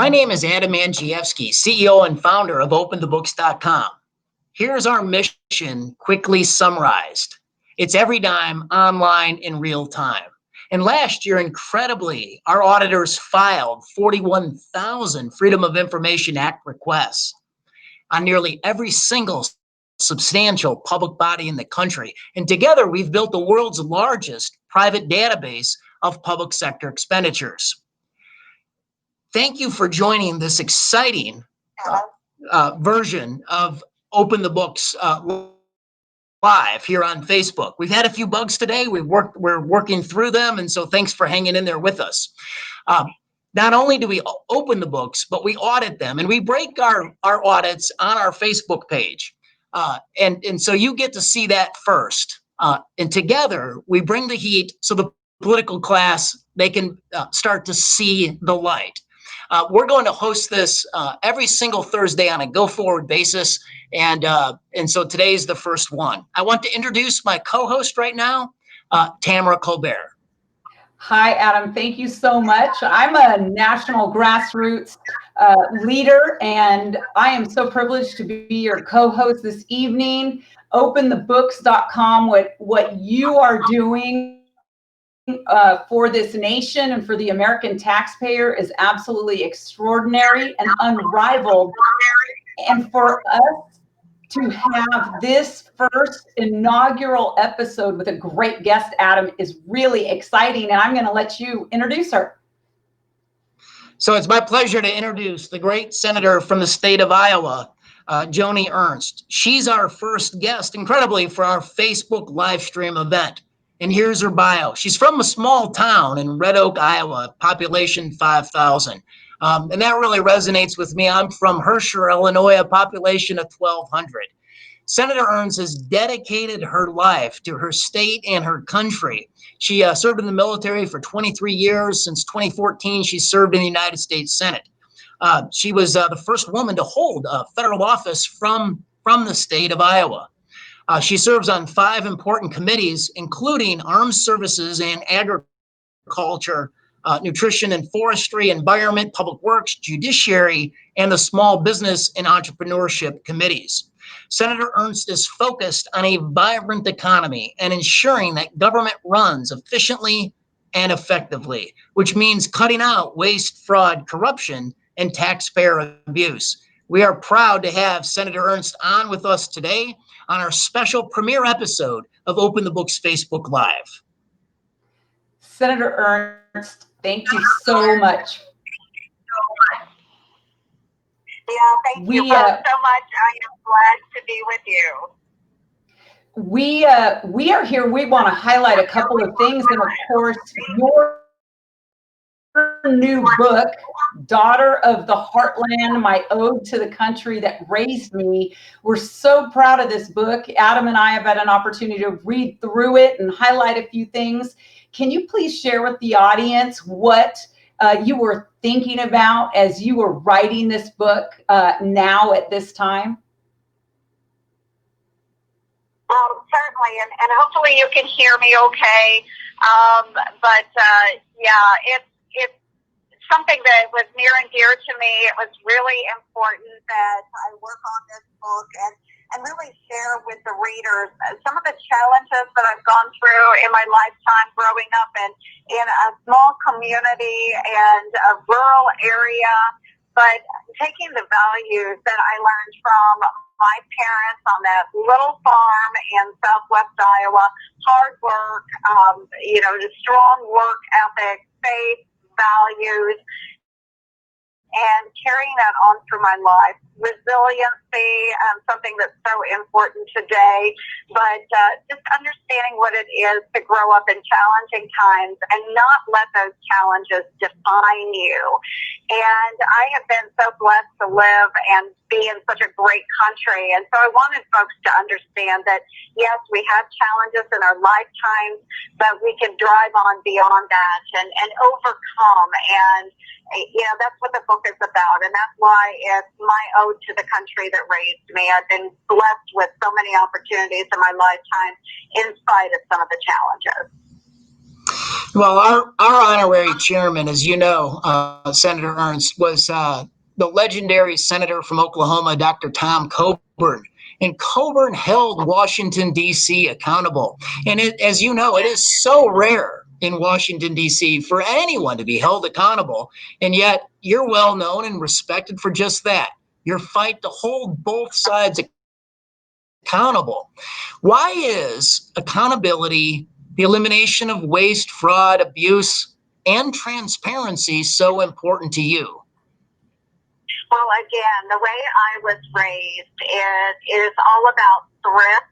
My name is Adam Andrzejewski, CEO and founder of OpenTheBooks.com. Here's our mission quickly summarized. It's every dime online in real time. And last year, incredibly, our auditors filed 41,000 Freedom of Information Act requests on nearly every single substantial public body in the country. And together, we've built the world's largest private database of public sector expenditures. Thank you for joining this exciting version of Open the Books live here on Facebook. We've had a few bugs today. We're working through them, and so thanks for hanging in there with us. Not only do we open the books, but we audit them, and we break our audits on our Facebook page. And so you get to see that first. And together, we bring the heat so the political class, they can start to see the light. We're going to host this every single Thursday on a go-forward basis, and so today's the first one. I want to introduce my co-host right now, Tamara Colbert. Hi, Adam. Thank you so much. I'm a national grassroots leader, and I am so privileged to be your co-host this evening. OpenTheBooks.com, what you are doing for this nation and for the American taxpayer is absolutely extraordinary and unrivaled. And for us to have this first inaugural episode with a great guest, Adam, is really exciting. And I'm going to let you introduce her. So it's my pleasure to introduce the great senator from the state of Iowa, Joni Ernst. She's our first guest, incredibly, for our Facebook live stream event. And here's her bio. She's from a small town in Red Oak, Iowa, population 5,000. And that really resonates with me. I'm from Herscher, Illinois, a population of 1,200. Senator Ernst has dedicated her life to her state and her country. She served in the military for 23 years. Since 2014, she served in the United States Senate. She was the first woman to hold a federal office from the state of Iowa. She serves on 5 important committees, including Armed Services and Agriculture, Nutrition and Forestry, Environment, Public Works, Judiciary, and the Small Business and Entrepreneurship committees. Senator Ernst is focused on a vibrant economy and ensuring that government runs efficiently and effectively, which means cutting out waste, fraud, corruption, and taxpayer abuse. We are proud to have Senator Ernst on with us today on our special premiere episode of Open the Books Facebook Live. Senator Ernst, thank you so much. Yeah, thank you both so much. I am glad to be with you. We are here. We want to highlight a couple of things, and of course, your new book, Daughter of the Heartland, My Ode to the Country That Raised Me. We're so proud of this book. Adam and I have had an opportunity to read through it and highlight a few things. Can you please share with the audience what you were thinking about as you were writing this book now at this time? Certainly, and hopefully you can hear me okay. Yeah, it's something that was near and dear to me. It was really important that I work on this book and really share with the readers some of the challenges that I've gone through in my lifetime growing up in a small community and a rural area, but taking the values that I learned from my parents on that little farm in Southwest Iowa, hard work, the strong work ethic, faith, values, and carrying that on through my life. Resiliency, something that's so important today, but just understanding what it is to grow up in challenging times and not let those challenges define you. And I have been so blessed to live and be in such a great country. And so I wanted folks to understand that, yes, we have challenges in our lifetimes, but we can drive on beyond that and overcome. And that's what the book is about. And that's why it's my ode to the country that raised me. I've been blessed with so many opportunities in my lifetime in spite of some of the challenges. Well, our honorary chairman, as you know, Senator Ernst, was the legendary senator from Oklahoma, Dr. Tom Coburn. And Coburn held Washington, D.C. accountable. And as you know, it is so rare in Washington, D.C. for anyone to be held accountable. And yet you're well known and respected for just that, your fight to hold both sides accountable. Why is accountability, the elimination of waste, fraud, abuse, and transparency so important to you? Well, again, the way I was raised is all about thrift.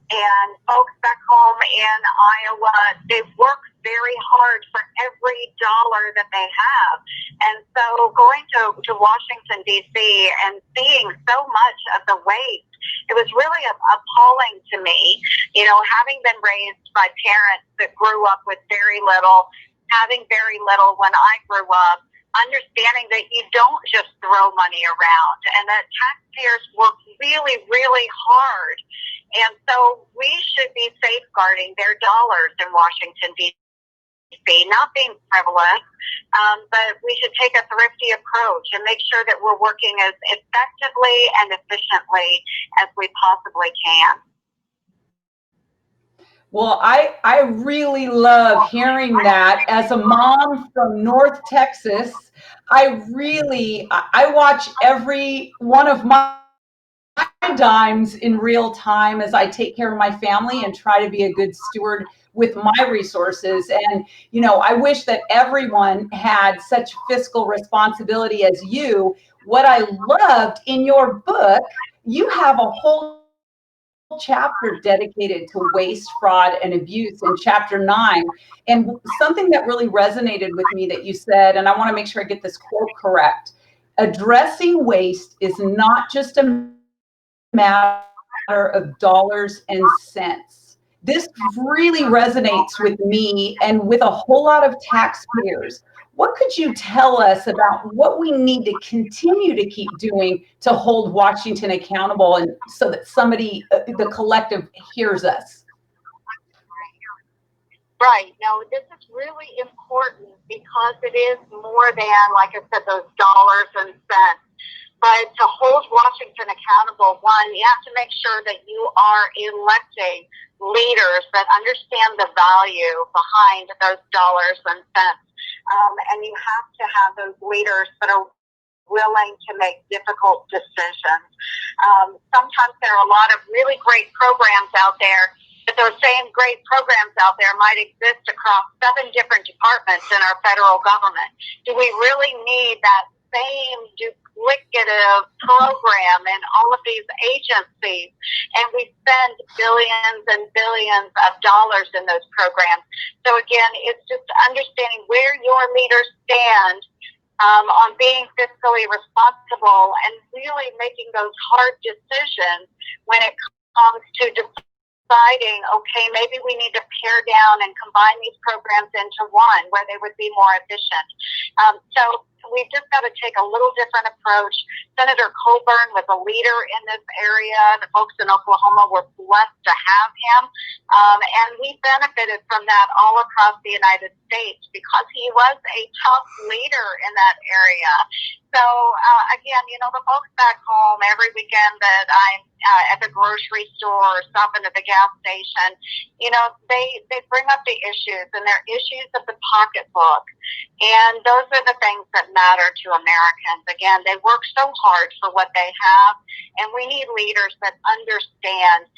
And folks back home in Iowa, they work very hard for every dollar that they have. And so going to Washington, D.C. and seeing so much of the waste, it was really appalling to me, having been raised by parents that grew up with very little, having very little when I grew up, understanding that you don't just throw money around and that taxpayers work really, really hard. And so we should be safeguarding their dollars in Washington, D.C., not being frivolous, but we should take a thrifty approach and make sure that we're working as effectively and efficiently as we possibly can. Well, I really love hearing that. As a mom from North Texas, I watch every one of my dimes in real time as I take care of my family and try to be a good steward with my resources. And, I wish that everyone had such fiscal responsibility as you. What I loved in your book, you have a whole chapter dedicated to waste, fraud, and abuse in chapter 9. And something that really resonated with me that you said, and I want to make sure I get this quote correct: addressing waste is not just a matter of dollars and cents. This really resonates with me and with a whole lot of taxpayers. What could you tell us about what we need to continue to keep doing to hold Washington accountable, and so that somebody, the collective, hears us? Right. No, this is really important because it is more than, like I said, those dollars and cents. But to hold Washington accountable, one, you have to make sure that you are electing leaders that understand the value behind those dollars and cents. And you have to have those leaders that are willing to make difficult decisions. Sometimes there are a lot of really great programs out there, but those same great programs out there might exist across 7 different departments in our federal government. Do we really need that same duplicative program in all of these agencies? And we spend billions and billions of dollars in those programs. So again, it's just understanding where your leaders stand on being fiscally responsible and really making those hard decisions when it comes to deciding, okay, maybe we need to pare down and combine these programs into one where they would be more efficient. So we've just got to take a little different approach. Senator Coburn was a leader in this area. The folks in Oklahoma were blessed to have him. And we benefited from that all across the United States because he was a tough leader in that area. So, again, the folks back home, every weekend that I'm at the grocery store or stopping at the gas station, they bring up the issues, and they're issues of the pocketbook. And those are the things that matter to Americans. Again, they work so hard for what they have, and we need leaders that understand,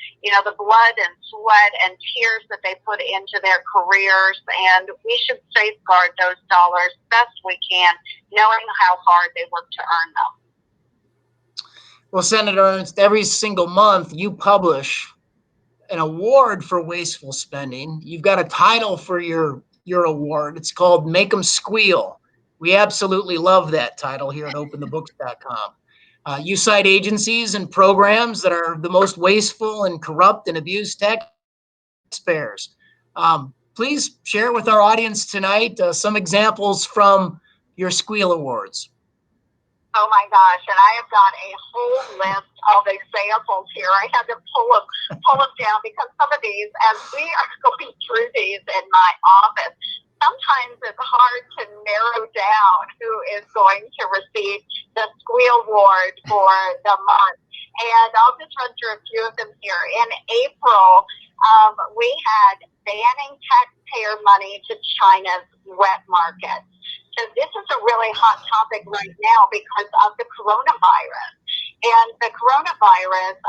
the blood and sweat and tears that they put into their careers, and we should safeguard those dollars best we can, knowing how hard they work to earn them. Well, Senator Ernst, every single month you publish an award for wasteful spending. You've got a title for your award. It's called Make 'em Squeal. We absolutely love that title here at openthebooks.com. You cite agencies and programs that are the most wasteful and corrupt and abused taxpayers. Please share with our audience tonight some examples from your Squeal Awards. Oh my gosh, and I have got a whole list of examples here. I had to pull them down because some of these, as we are going through these in my office, sometimes it's hard to narrow down who is going to receive the Squeal Award for the month. And I'll just run through a few of them here. In April, we had banning taxpayer money to China's wet market. So this is a really hot topic right now because of the coronavirus. And the coronavirus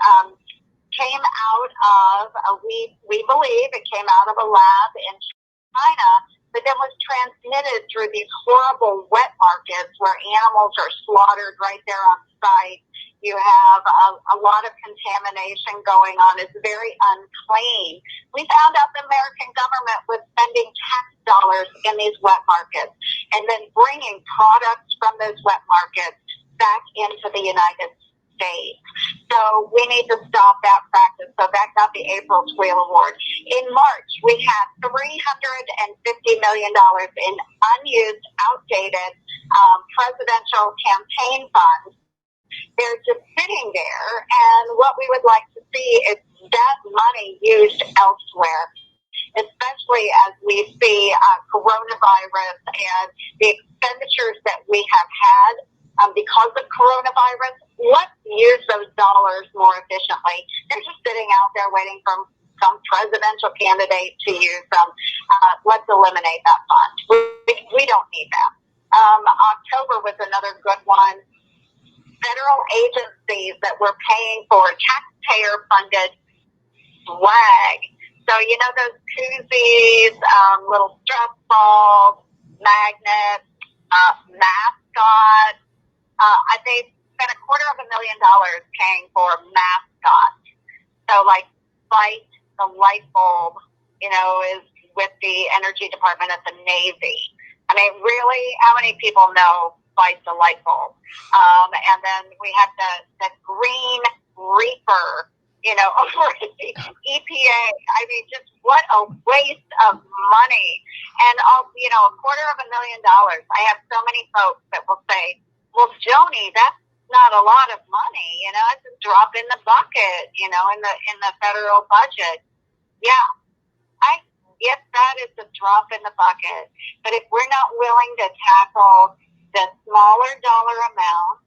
came out of, we believe it came out of a lab in China, but then was transmitted through these horrible wet markets where animals are slaughtered right there on site. You have a lot of contamination going on. It's very unclean. We found out the American government was spending tax dollars in these wet markets and then bringing products from those wet markets back into the United States. So we need to stop that practice. So that got the April Squeal Award. In March, we had $350 million in unused, outdated presidential campaign funds. They're just sitting there, and what we would like to see is that money used elsewhere, especially as we see coronavirus and the expenditures that we have had because of coronavirus. Let's use those dollars more efficiently. They're just sitting out there waiting for some presidential candidate to use them. Let's eliminate that fund. We don't need that. October was another good one. Federal agencies that were paying for taxpayer-funded swag. So, you know, those koozies, little stress balls, magnets, mascots. They spent $250,000 paying for mascots. So, like, Fight the light bulb, you know, is with the Energy Department at the Navy. I mean, really, how many people know Fight the light bulb? And then we have the Green Reaper, you know, over at the EPA. I mean, just what a waste of money. And, you know, $250,000. I have so many folks that will say, well, Joni, that's not a lot of money. You know, it's a drop in the bucket, you know, in the federal budget. Yeah, I get that it's a drop in the bucket. But if we're not willing to tackle the smaller dollar amount,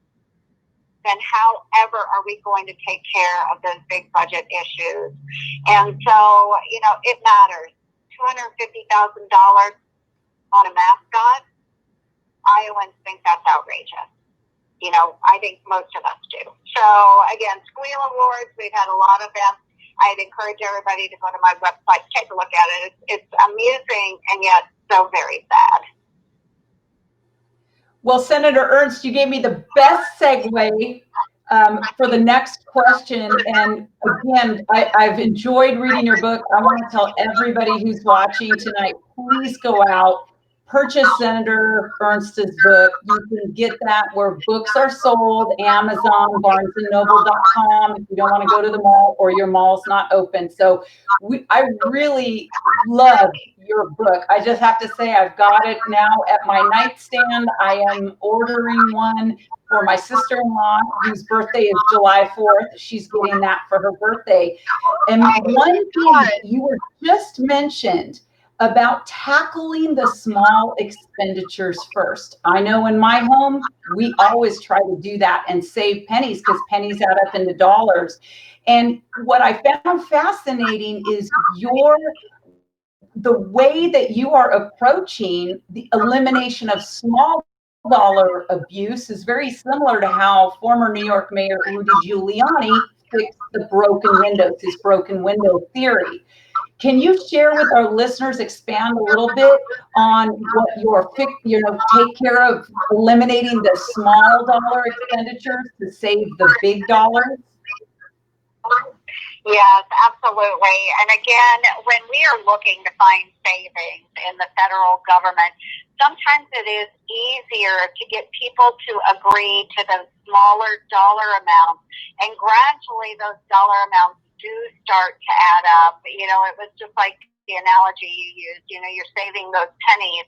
then however are we going to take care of those big budget issues? And so, you know, it matters. $250,000 on a mascot, Iowans think that's outrageous. You know, I think most of us do. So, again, Squeal Awards, we've had a lot of them. I'd encourage everybody to go to my website, take a look at it. It's amusing and yet so very sad. Well, Senator Ernst, you gave me the best segue for the next question. And again, I've enjoyed reading your book. I want to tell everybody who's watching tonight, please go out, purchase Senator Ernst's book. You can get that where books are sold, Amazon, BarnesandNoble.com, if you don't want to go to the mall or your mall's not open. So I really love your book. I just have to say I've got it now at my nightstand. I am ordering one for my sister-in-law, whose birthday is July 4th. She's getting that for her birthday. And one thing that you were just mentioned about tackling the small expenditures first. I know in my home, we always try to do that and save pennies because pennies add up into dollars. And what I found fascinating is the way that you are approaching the elimination of small dollar abuse is very similar to how former New York Mayor Rudy Giuliani fixed the broken windows, his broken window theory. Can you share with our listeners, expand a little bit on what take care of eliminating the small dollar expenditures to save the big dollars? Yes, absolutely. And again, when we are looking to find savings in the federal government, sometimes it is easier to get people to agree to those smaller dollar amounts, and gradually those dollar amounts do start to add up. You know, it was just like the analogy you used, you know, you're saving those pennies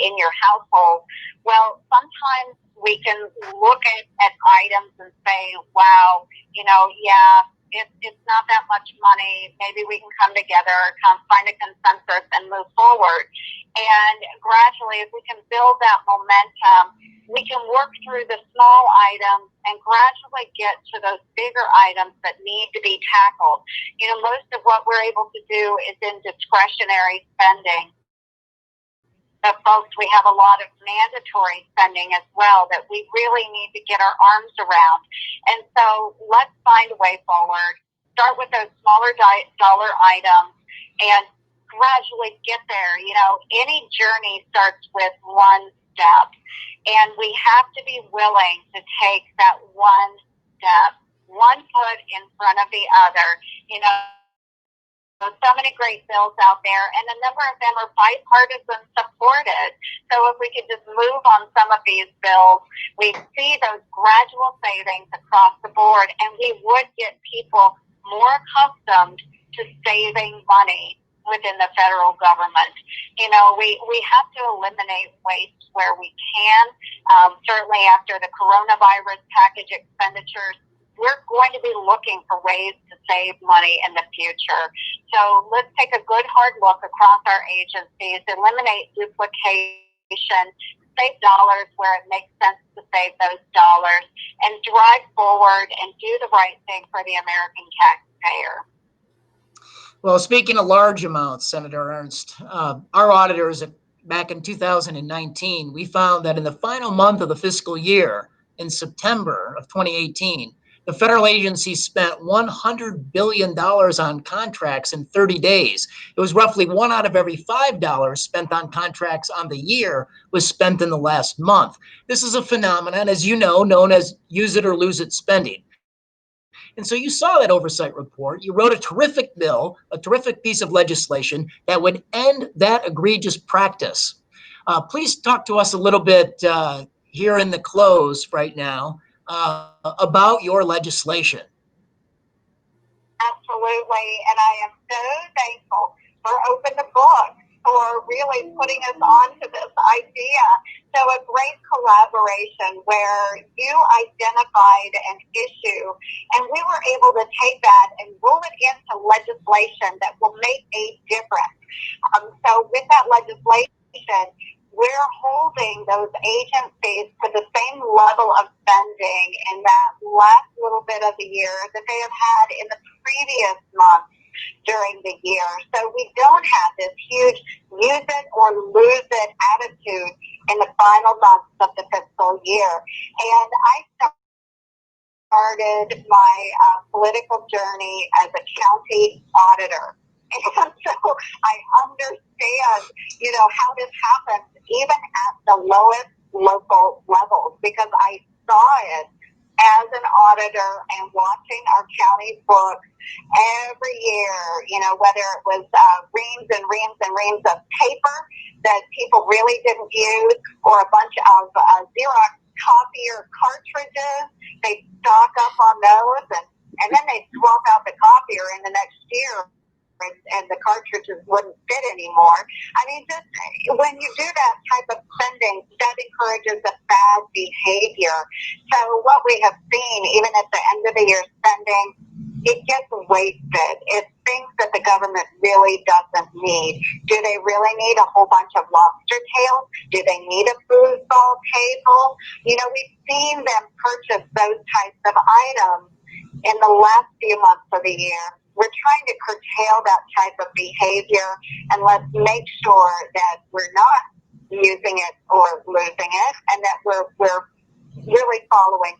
in your household. Well, sometimes we can look at items and say, wow, it's not that much money. Maybe we can come together, find a consensus and move forward. And gradually, if we can build that momentum, we can work through the small items and gradually get to those bigger items that need to be tackled. Most of what we're able to do is in discretionary spending. But folks, we have a lot of mandatory spending as well that we really need to get our arms around. And so let's find a way forward. Start with those smaller dollar items and gradually get there. Any journey starts with one step. And we have to be willing to take that one step, one foot in front of the other. So many great bills out there, and a number of them are bipartisan supported. So if we could just move on some of these bills, we see those gradual savings across the board, and we would get people more accustomed to saving money within the federal government. We have to eliminate waste where we can. Certainly after the coronavirus package expenditures, we're going to be looking for ways to save money in the future. So let's take a good hard look across our agencies, eliminate duplication, save dollars where it makes sense to save those dollars, and drive forward and do the right thing for the American taxpayer. Well, speaking of large amounts, Senator Ernst, our auditors back in 2019, we found that in the final month of the fiscal year, in September of 2018, the federal agency spent $100 billion on contracts in 30 days. It was roughly 1 out of every $5 spent on contracts on the year was spent in the last month. This is a phenomenon, as you know, known as use it or lose it spending. And so you saw that oversight report. You wrote a terrific bill, a terrific piece of legislation that would end that egregious practice. Please talk to us a little bit here in the close right now about your legislation. Absolutely, and I am so thankful for Open the Book for really putting us onto this idea. So a great collaboration where you identified an issue and we were able to take that and roll it into legislation that will make a difference. So with that legislation, we're holding those agencies to the same level of spending in that last little bit of the year that they have had in the previous month during the year. So we don't have this huge use it or lose it attitude in the final months of the fiscal year. And I started my political journey as a county auditor. And so I understand, how this happens even at the lowest local levels, because I saw it as an auditor and watching our county books every year, whether it was reams and reams and reams of paper that people really didn't use or a bunch of Xerox copier cartridges. They stock up on those and then they swap out the copier in the next year. And the cartridges wouldn't fit anymore. I mean, just when you do that type of spending, that encourages a bad behavior. So what we have seen, even at the end of the year spending, it gets wasted. It's things that the government really doesn't need. Do they really need a whole bunch of lobster tails? Do they need a foosball table? We've seen them purchase those types of items in the last few months of the year. We're trying to curtail that type of behavior, and let's make sure that we're not using it or losing it, and that we're really following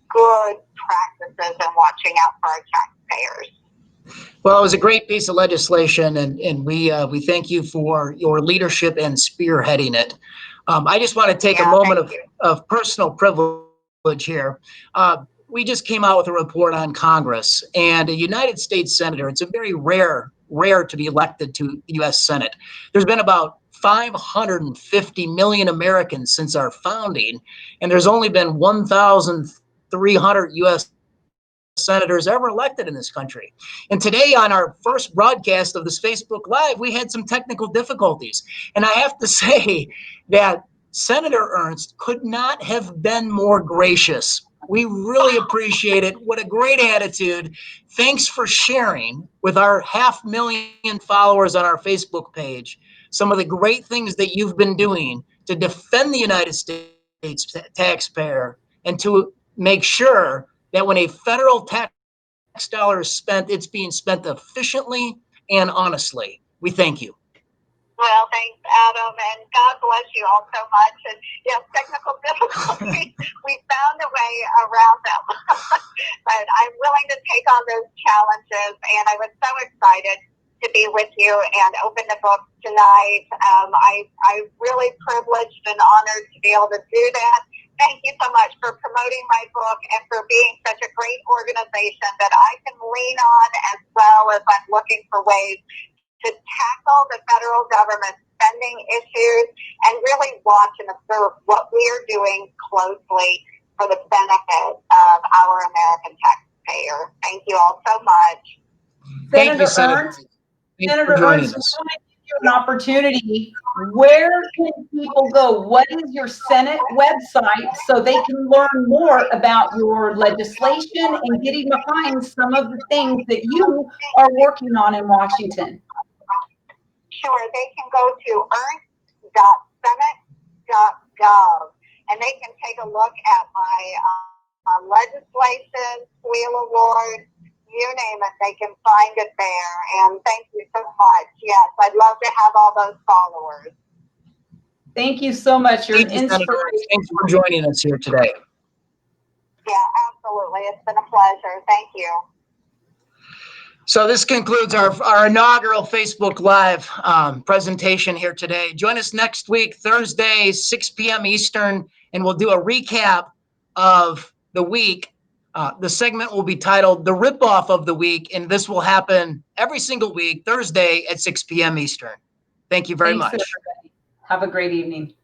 good practices and watching out for our taxpayers. Well, it was a great piece of legislation, and we thank you for your leadership and spearheading it. I just want to take a moment of personal privilege here. We just came out with a report on Congress, and a United States Senator, it's a very rare to be elected to the U.S. Senate. There's been about 550 million Americans since our founding, and there's only been 1,300 U.S. senators ever elected in this country. And today on our first broadcast of this Facebook Live, we had some technical difficulties. And I have to say that Senator Ernst could not have been more gracious. We really appreciate it. What a great attitude. Thanks for sharing with our 500,000 followers on our Facebook page some of the great things that you've been doing to defend the United States taxpayer and to make sure that when a federal tax dollar is spent, it's being spent efficiently and honestly. We thank you. Well, thanks, Adam, and God bless you all so much. And yes, technical difficulties, we found a way around them. But I'm willing to take on those challenges, and I was so excited to be with you and open the book tonight. I'm really privileged and honored to be able to do that. Thank you so much for promoting my book and for being such a great organization that I can lean on, as well as I'm looking for ways to tackle the federal government spending issues and really watch and observe what we are doing closely for the benefit of our American taxpayer. Thank you all so much. Thank you, Senator. Ernst. Thanks Senator for joining Ernst, us. we want to give you an opportunity. Where can people go? What is your Senate website so they can learn more about your legislation and getting behind some of the things that you are working on in Washington? Sure, they can go to ernst.senate.gov and they can take a look at my legislation, Squeal Awards, you name it, they can find it there. And thank you so much. Yes, I'd love to have all those followers. Thank you so much. You're an Thank you, Senator. inspiration. Thanks for joining us here today. Yeah, absolutely. It's been a pleasure. Thank you. So this concludes our inaugural Facebook Live presentation here today. Join us next week, Thursday, 6 p.m. Eastern, and we'll do a recap of the week. The segment will be titled The Ripoff of the Week, and this will happen every single week, Thursday at 6 p.m. Eastern. Thank you very much. Everybody. Have a great evening.